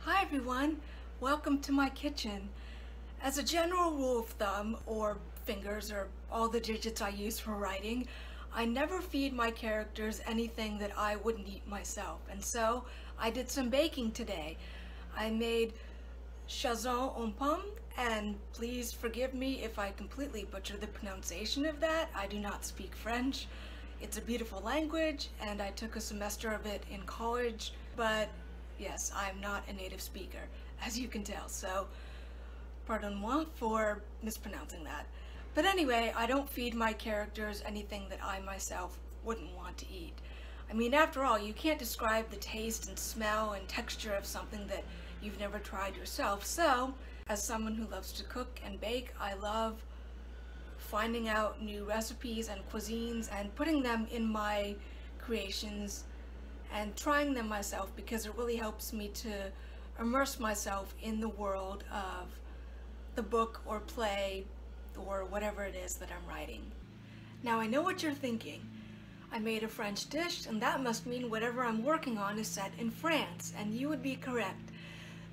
Hi everyone, welcome to my kitchen. As a general rule of thumb, or fingers, or all the digits I use for writing, I never feed my characters anything that I wouldn't eat myself. And so I did some baking today. I made Chaussons en Pomme, and please forgive me if I completely butcher the pronunciation of that. I do not speak French. It's a beautiful language, and I took a semester of it in college, but yes, I'm not a native speaker, as you can tell, so pardon-moi for mispronouncing that. But anyway, I don't feed my characters anything that I myself wouldn't want to eat. I mean, after all, you can't describe the taste and smell and texture of something that you've never tried yourself, so as someone who loves to cook and bake, I love finding out new recipes and cuisines and putting them in my creations and trying them myself, because it really helps me to immerse myself in the world of the book or play or whatever it is that I'm writing. Now I know what you're thinking. I made a French dish, and that must mean whatever I'm working on is set in France, and you would be correct.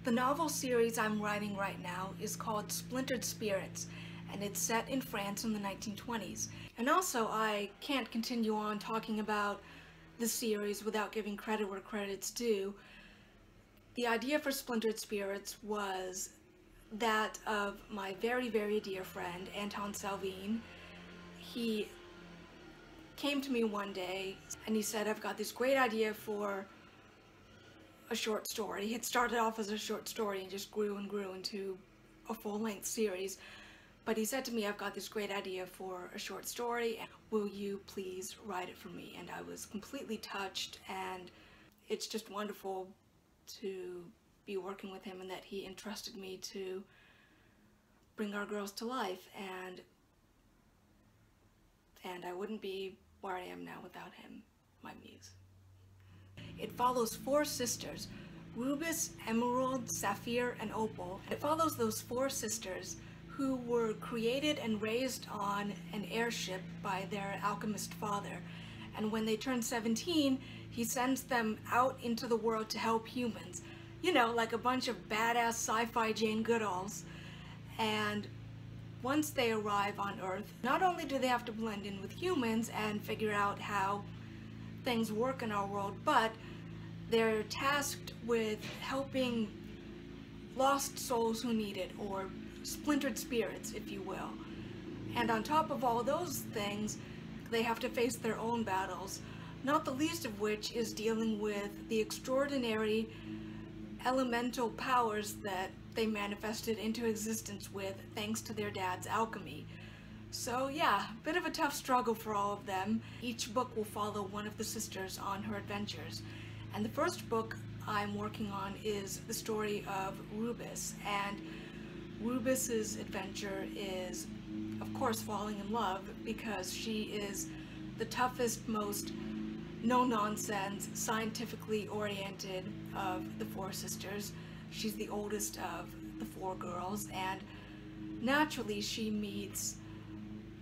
The novel series I'm writing right now is called Splintered Spirits, and it's set in France in the 1920s. And also, I can't continue on talking about the series without giving credit where credit's due. The idea for Splintered Spirits was that of my very, very dear friend, Anton Salvin. He came to me one day and he said, I've got this great idea for a short story. He had started off as a short story and just grew and grew into a full-length series. But he said to me, I've got this great idea for a short story. Will you please write it for me? And I was completely touched, and it's just wonderful to be working with him and that he entrusted me to bring our girls to life. And I wouldn't be where I am now without him, my muse. It follows four sisters, Rubis, Emerald, Sapphire, and Opal. It follows those four sisters who were created and raised on an airship by their alchemist father. And when they turn 17, he sends them out into the world to help humans. You know, like a bunch of badass sci-fi Jane Goodalls. And once they arrive on Earth, not only do they have to blend in with humans and figure out how things work in our world, but they're tasked with helping lost souls who need it, or splintered spirits, if you will. And on top of all those things, they have to face their own battles, not the least of which is dealing with the extraordinary elemental powers that they manifested into existence with thanks to their dad's alchemy. So yeah, a bit of a tough struggle for all of them. Each book will follow one of the sisters on her adventures. And the first book I'm working on is the story of Rubis, and Rubis's adventure is, of course, falling in love, because she is the toughest, most no-nonsense, scientifically oriented of the four sisters. She's the oldest of the four girls, and naturally she meets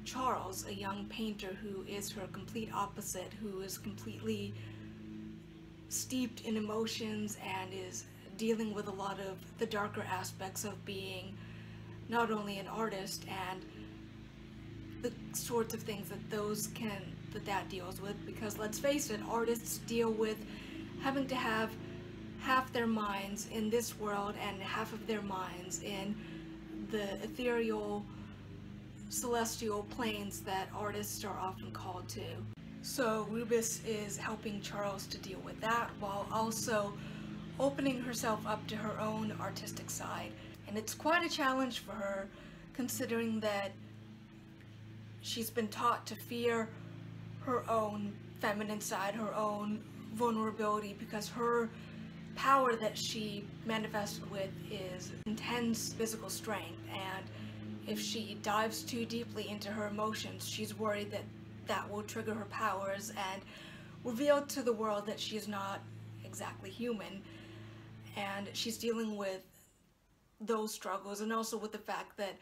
Charles, a young painter who is her complete opposite, who is completely steeped in emotions and is dealing with a lot of the darker aspects of being not only an artist and the sorts of things that that deals with, because let's face it, artists deal with having to have half their minds in this world and half of their minds in the ethereal, celestial planes that artists are often called to. So Rubis is helping Charles to deal with that, while also opening herself up to her own artistic side. And it's quite a challenge for her, considering that she's been taught to fear her own feminine side, her own vulnerability, because her power that she manifested with is intense physical strength, and if she dives too deeply into her emotions, she's worried that that will trigger her powers and reveal to the world that she is not exactly human. And she's dealing with those struggles, and also with the fact that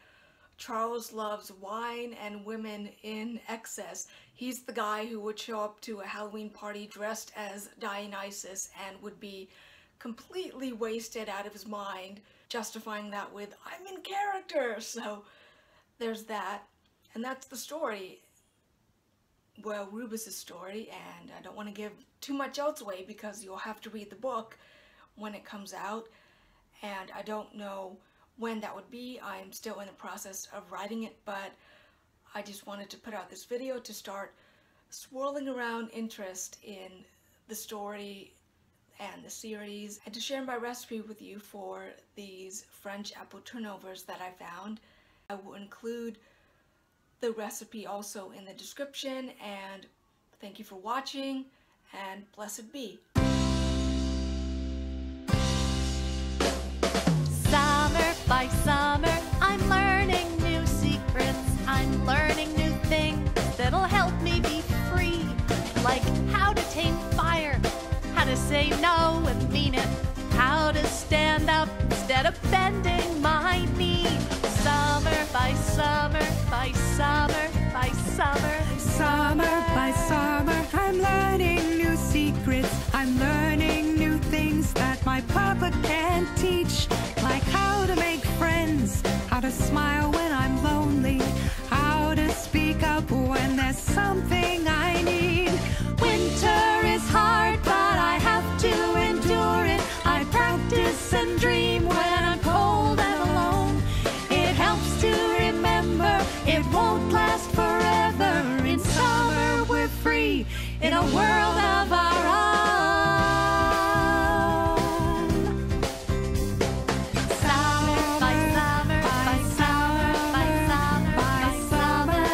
Charles loves wine and women in excess. He's the guy who would show up to a Halloween party dressed as Dionysus and would be completely wasted out of his mind, justifying that with, I'm in character! So there's that. And that's the story. Well, Rubus's story, and I don't want to give too much else away because you'll have to read the book when it comes out, and I don't know when that would be. I'm still in the process of writing it, but I just wanted to put out this video to start swirling around interest in the story and the series, and to share my recipe with you for these French apple turnovers that I found. I will include the recipe also in the description, and thank you for watching, and blessed be. Summer by summer, I'm learning new secrets. I'm learning new things that'll help me be free. Like how to tame fire, how to say no and mean it, how to stand up instead of bending my knee. Summer by summer, by summer, by summer. Summer by summer, I'm learning new secrets. I'm learning new things that my papa can't teach. Like how to make friends, how to smile when I'm lonely, how to speak up when there's something I need. Winter is hard, but I have to endure it. I practice and dream when I'm cold and alone. It helps to remember it won't last forever. In summer we're free, in a world of our own. Summer by summer, by summer, by summer, by summer.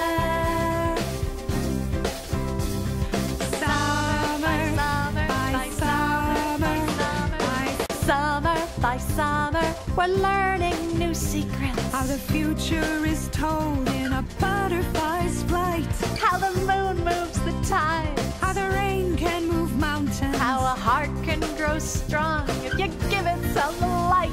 Summer by summer, by Summer by summer, we're learning new secrets. how the future is told in a butterfly's flight. How the moon moves the tide. How the rain can move mountains. How a heart can grow strong if you give it some light.